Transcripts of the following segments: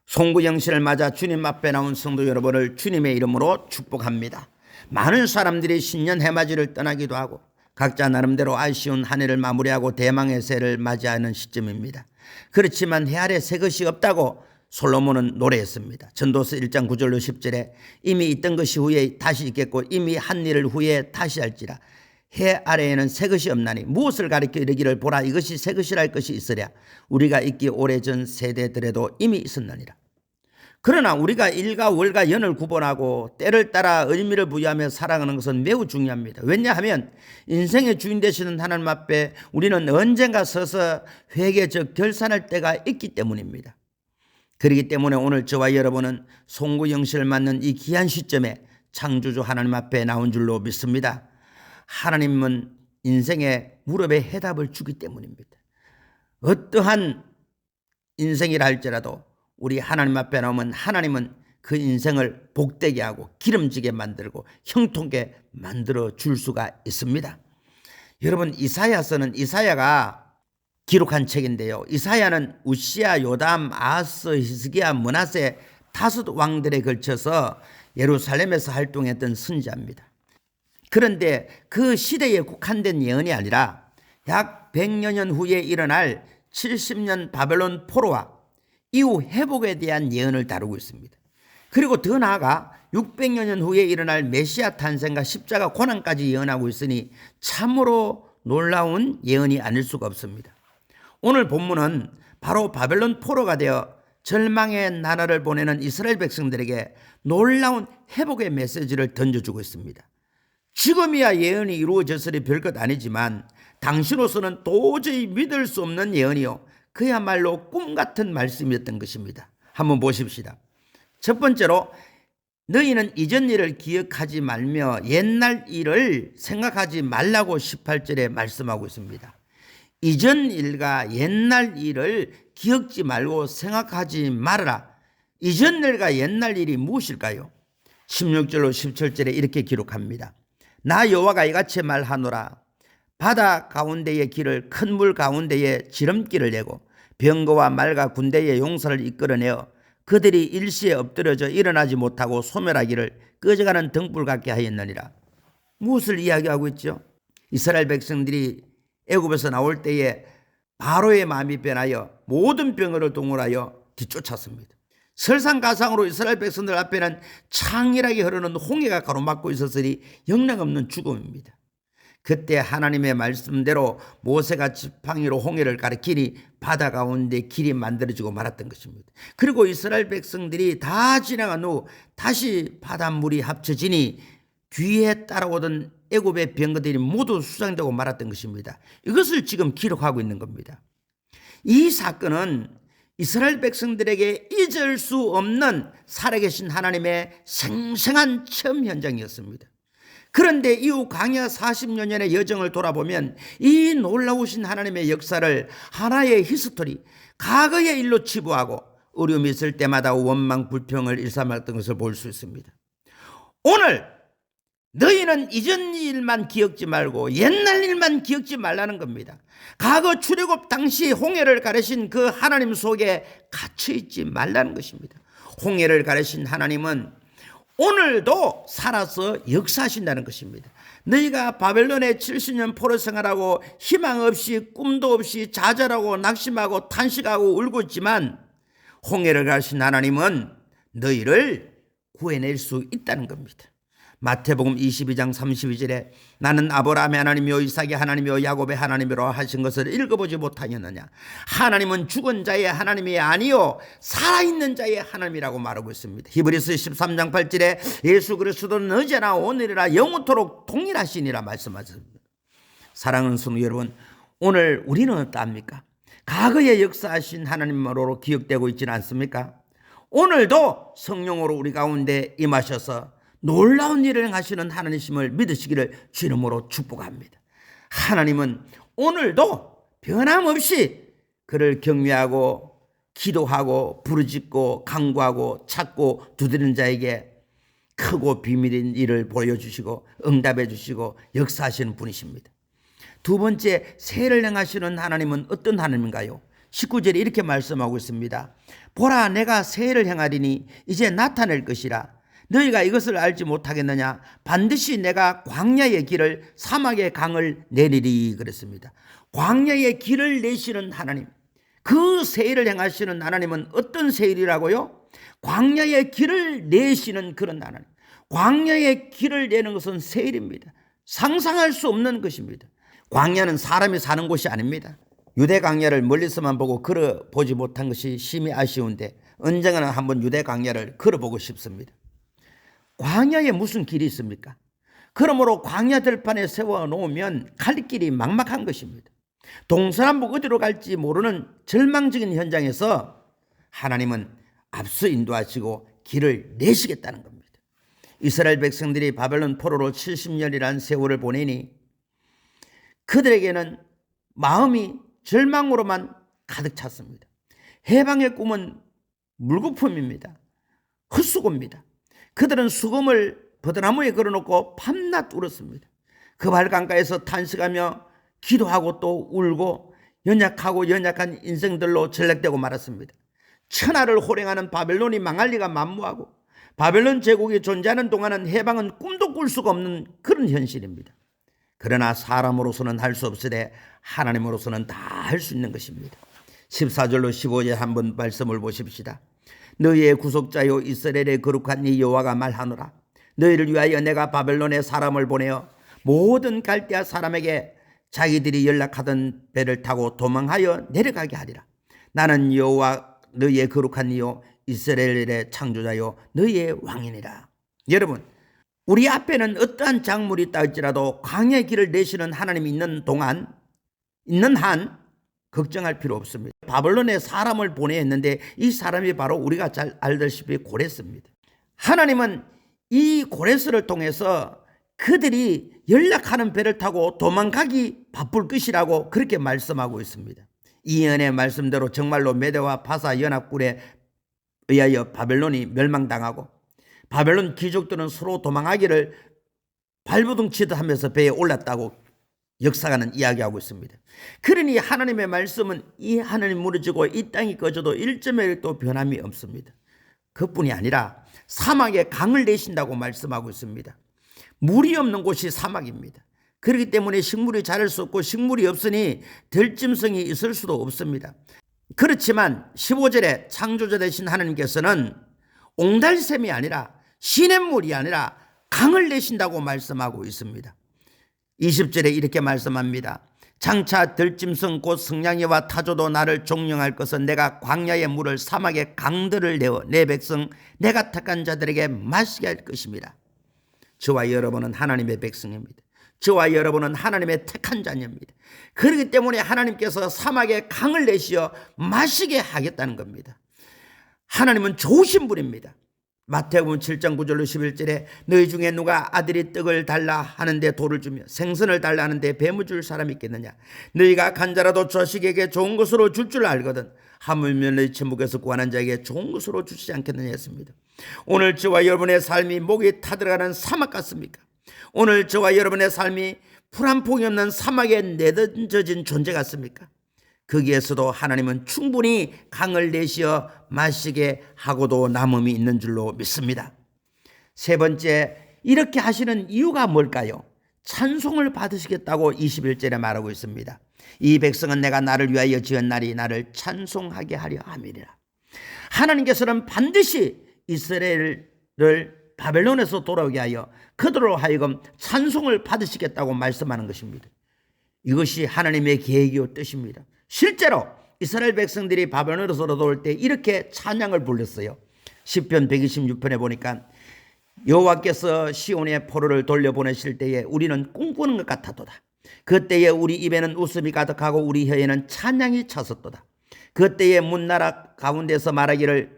송구영신을 맞아 주님 앞에 나온 성도 여러분을 주님의 이름으로 축복합니다. 많은 사람들이 신년 해맞이를 떠나기도 하고 각자 나름대로 아쉬운 한 해를 마무리하고 대망의 새해를 맞이하는 시점입니다. 그렇지만 해 아래 새 것이 없다고 솔로몬은 노래했습니다. 전도서 1장 9절로 10절에 이미 있던 것이 후에 다시 있겠고 이미 한 일을 후에 다시 할지라. 해 아래에는 새 것이 없나니 무엇을 가리켜 이르기를 보라 이것이 새 것이라 할 것이 있으랴. 우리가 있기 오래전 세대들에도 이미 있었느니라. 그러나 우리가 일과 월과 연을 구분하고 때를 따라 의미를 부여하며 살아가는 것은 매우 중요합니다. 왜냐하면 인생의 주인 되시는 하나님 앞에 우리는 언젠가 서서 회개적 결산할 때가 있기 때문입니다. 그렇기 때문에 오늘 저와 여러분은 송구영신을 맞는 이 귀한 시점에 창조주 하나님 앞에 나온 줄로 믿습니다. 하나님은 인생의 무릎에 해답을 주기 때문입니다. 어떠한 인생이라 할지라도 우리 하나님 앞에 나오면 하나님은 그 인생을 복되게 하고 기름지게 만들고 형통하게 만들어 줄 수가 있습니다. 여러분, 이사야서는 이사야가 기록한 책인데요. 이사야는 우시야, 요담, 아하스, 히스기야, 므낫세 다섯 왕들에 걸쳐서 예루살렘에서 활동했던 선지자입니다. 그런데 그 시대에 국한된 예언이 아니라 약 100여 년 후에 일어날 70년 바벨론 포로와 이후 회복에 대한 예언을 다루고 있습니다. 그리고 더 나아가 600여 년 후에 일어날 메시아 탄생과 십자가 고난까지 예언하고 있으니 참으로 놀라운 예언이 아닐 수가 없습니다. 오늘 본문은 바로 바벨론 포로가 되어 절망의 나라를 보내는 이스라엘 백성들에게 놀라운 회복의 메시지를 던져주고 있습니다. 지금이야 예언이 이루어졌으니 별것 아니지만 당시로서는 도저히 믿을 수 없는 예언이요 그야말로 꿈같은 말씀이었던 것입니다. 한번 보십시다. 첫 번째로 너희는 이전 일을 기억하지 말며 옛날 일을 생각하지 말라고 18절에 말씀하고 있습니다. 이전 일과 옛날 일을 기억지 말고 생각하지 말아라. 이전 일과 옛날 일이 무엇일까요? 16절로 17절에 이렇게 기록합니다. 나 여호와가 이같이 말하노라. 바다 가운데의 길을 큰 물 가운데에 지름길을 내고 병거와 말과 군대의 용사를 이끌어내어 그들이 일시에 엎드려져 일어나지 못하고 소멸하기를 꺼져가는 등불 같게 하였느니라. 무엇을 이야기하고 있죠? 이스라엘 백성들이 애굽에서 나올 때에 바로의 마음이 변하여 모든 병거를 동원하여 뒤쫓았습니다. 설상가상으로 이스라엘 백성들 앞에는 창일하게 흐르는 홍해가 가로막고 있었으니 영락없는 죽음입니다. 그때 하나님의 말씀대로 모세가 지팡이로 홍해를 가리키니 바다 가운데 길이 만들어지고 말았던 것입니다. 그리고 이스라엘 백성들이 다 지나간 후 다시 바닷물이 합쳐지니 뒤에 따라오던 애굽의 병거들이 모두 수장되고 말았던 것입니다. 이것을 지금 기록하고 있는 겁니다. 이 사건은 이스라엘 백성들에게 잊을 수 없는 살아계신 하나님의 생생한 체험 현장이었습니다. 그런데 이후 광야 40여 년의 여정을 돌아보면 이 놀라우신 하나님의 역사를 하나의 히스토리, 과거의 일로 치부하고 어려움이 있을 때마다 원망, 불평을 일삼았던 것을 볼 수 있습니다. 오늘 너희는 이전 일만 기억지 말고 옛날 일만 기억지 말라는 겁니다. 과거 출애굽 당시 홍해를 가르신 그 하나님 속에 갇혀있지 말라는 것입니다. 홍해를 가르신 하나님은 오늘도 살아서 역사하신다는 것입니다. 너희가 바벨론에 70년 포로 생활하고 희망 없이 꿈도 없이 좌절하고 낙심하고 탄식하고 울고 있지만 홍해를 가르신 하나님은 너희를 구해낼 수 있다는 겁니다. 마태복음 22장 32절에 나는 아브라함의 하나님이요 이삭의 하나님이요 야곱의 하나님이라 하신 것을 읽어보지 못하였느냐. 하나님은 죽은 자의 하나님이 아니요 살아있는 자의 하나님이라고 말하고 있습니다. 히브리서 13장 8절에 예수 그리스도는 어제나 오늘이라 영원토록 동일하시니라 말씀하셨습니다. 사랑하는 성도 여러분, 오늘 우리는 어떠합니까? 과거에 역사하신 하나님으로 기억되고 있지는 않습니까? 오늘도 성령으로 우리 가운데 임하셔서 놀라운 일을 하시는 하나님이심을 믿으시기를 주 이름으로 축복합니다. 하나님은 오늘도 변함없이 그를 경외하고 기도하고 부르짖고 간구하고 찾고 두드리는 자에게 크고 비밀인 일을 보여주시고 응답해 주시고 역사하시는 분이십니다. 두 번째, 새해를 행하시는 하나님은 어떤 하나님인가요? 19절에 이렇게 말씀하고 있습니다. 보라, 내가 세일을 행하리니 이제 나타낼 것이라. 너희가 이것을 알지 못하겠느냐? 반드시 내가 광야의 길을, 사막의 강을 내리리. 그랬습니다. 광야의 길을 내시는 하나님, 그 세일을 행하시는 하나님은 어떤 세일이라고요? 광야의 길을 내시는 그런 하나님. 광야의 길을 내는 것은 세일입니다. 상상할 수 없는 것입니다. 광야는 사람이 사는 곳이 아닙니다. 유대 광야를 멀리서만 보고 걸어보지 못한 것이 심히 아쉬운데 언젠가는 한번 유대 광야를 걸어보고 싶습니다. 광야에 무슨 길이 있습니까? 그러므로 광야 들판에 세워놓으면 갈 길이 막막한 것입니다. 동서남북 어디로 갈지 모르는 절망적인 현장에서 하나님은 앞서 인도하시고 길을 내시겠다는 겁니다. 이스라엘 백성들이 바벨론 포로로 70년이라는 세월을 보내니 그들에게는 마음이 절망으로만 가득 찼습니다. 해방의 꿈은 물거품입니다. 헛수고입니다. 그들은 수금을 버드나무에 걸어놓고 밤낮 울었습니다. 그 발강가에서 탄식하며 기도하고 또 울고 연약하고 연약한 인생들로 전락되고 말았습니다. 천하를 호령하는 바벨론이 망할 리가 만무하고 바벨론 제국이 존재하는 동안은 해방은 꿈도 꿀 수가 없는 그런 현실입니다. 그러나 사람으로서는 할 수 없으되 하나님으로서는 다 할 수 있는 것입니다. 14절로 15절 한번 말씀을 보십시다. 너희의 구속자요 이스라엘의 거룩한 이 여호와가 말하노라. 너희를 위하여 내가 바벨론에 사람을 보내어 모든 갈대아 사람에게 자기들이 연락하던 배를 타고 도망하여 내려가게 하리라. 나는 여호와 너희의 거룩한 이요 이스라엘의 창조자요 너희의 왕이니라. 여러분, 우리 앞에는 어떠한 작물이 있다 할지라도 광야의 길을 내시는 하나님이 있는 한 걱정할 필요 없습니다. 바벨론에 사람을 보내야 했는데 이 사람이 바로 우리가 잘 알다시피 고레스입니다. 하나님은 이 고레스를 통해서 그들이 연락하는 배를 타고 도망가기 바쁠 것이라고 그렇게 말씀하고 있습니다. 이언의 말씀대로 정말로 메대와 바사 연합군에 의하여 바벨론이 멸망당하고 바벨론 귀족들은 서로 도망하기를 발버둥 치듯 하면서 배에 올랐다고 역사가는 이야기하고 있습니다. 그러니 하나님의 말씀은 이 하늘이 무너지고 이 땅이 꺼져도 1점에도 변함이 없습니다. 그뿐이 아니라 사막에 강을 내신다고 말씀하고 있습니다. 물이 없는 곳이 사막입니다. 그렇기 때문에 식물이 자랄 수 없고 식물이 없으니 들짐승이 있을 수도 없습니다. 그렇지만 15절에 창조자 되신 하나님께서는 옹달샘이 아니라 시냇물이 아니라 강을 내신다고 말씀하고 있습니다. 20절에 이렇게 말씀합니다. 장차 들짐승 곧 승냥이와 타조도 나를 종령할 것은 내가 광야의 물을 사막의 강들을 내어 내 백성 내가 택한 자들에게 마시게 할 것입니다. 저와 여러분은 하나님의 백성입니다. 저와 여러분은 하나님의 택한 자녀입니다. 그렇기 때문에 하나님께서 사막에 강을 내시어 마시게 하겠다는 겁니다. 하나님은 좋으신 분입니다. 마태복음 7장 9절로 11절에 너희 중에 누가 아들이 떡을 달라 하는데 돌을 주며 생선을 달라 하는데 뱀을 줄 사람이 있겠느냐. 너희가 간자라도 자식에게 좋은 것으로 줄 알거든 하물며 너희 천국에서 구하는 자에게 좋은 것으로 주시지 않겠느냐 했습니다. 오늘 저와 여러분의 삶이 목이 타들어가는 사막 같습니까? 오늘 저와 여러분의 삶이 풀 한 폭이 없는 사막에 내던져진 존재 같습니까? 거기에서도 하나님은 충분히 강을 내시어 마시게 하고도 남음이 있는 줄로 믿습니다. 세 번째, 이렇게 하시는 이유가 뭘까요? 찬송을 받으시겠다고 21절에 말하고 있습니다. 이 백성은 내가 나를 위하여 지은 날이 나를 찬송하게 하려 함이리라. 하나님께서는 반드시 이스라엘을 바벨론에서 돌아오게 하여 그들로 하여금 찬송을 받으시겠다고 말씀하는 것입니다. 이것이 하나님의 계획이요 뜻입니다. 실제로 이스라엘 백성들이 바벨론에서 돌아올 때 이렇게 찬양을 불렀어요. 시편 126편에 보니까 여호와께서 시온의 포로를 돌려보내실 때에 우리는 꿈꾸는 것 같았도다. 그때에 우리 입에는 웃음이 가득하고 우리 혀에는 찬양이 찼었도다. 그때에 문나라 가운데서 말하기를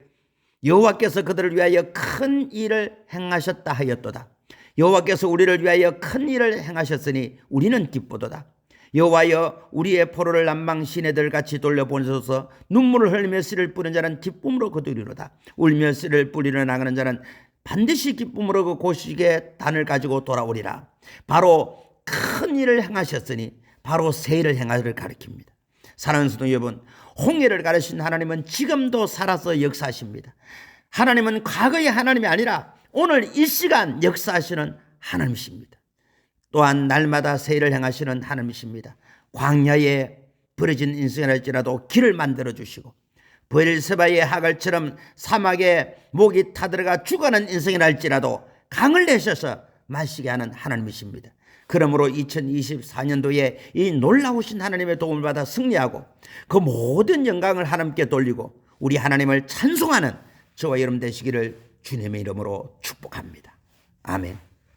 여호와께서 그들을 위하여 큰 일을 행하셨다 하였도다. 여호와께서 우리를 위하여 큰 일을 행하셨으니 우리는 기쁘도다. 여호와여 우리의 포로를 남방 시내들 같이 돌려보내소서. 눈물을 흘리며 씨를 뿌리는 자는 기쁨으로 거두리로다. 울며 씨를 뿌리러 나가는 자는 반드시 기쁨으로 그 고식의 단을 가지고 돌아오리라. 바로 큰 일을 행하셨으니 바로 새 일을 행하기를 가리킵니다. 사랑하는 성도 여러분, 홍해를 가르신 하나님은 지금도 살아서 역사하십니다. 하나님은 과거의 하나님이 아니라 오늘 이 시간 역사하시는 하나님이십니다. 또한 날마다 새 일을 행하시는 하나님이십니다. 광야에 버려진 인생이랄지라도 길을 만들어 주시고 브엘세바의 하갈처럼 사막에 목이 타들어가 죽어가는 인생이랄지라도 강을 내셔서 마시게 하는 하나님이십니다. 그러므로 2024년도에 이 놀라우신 하나님의 도움을 받아 승리하고 그 모든 영광을 하나님께 돌리고 우리 하나님을 찬송하는 저와 여러분 되시기를 주님의 이름으로 축복합니다. 아멘.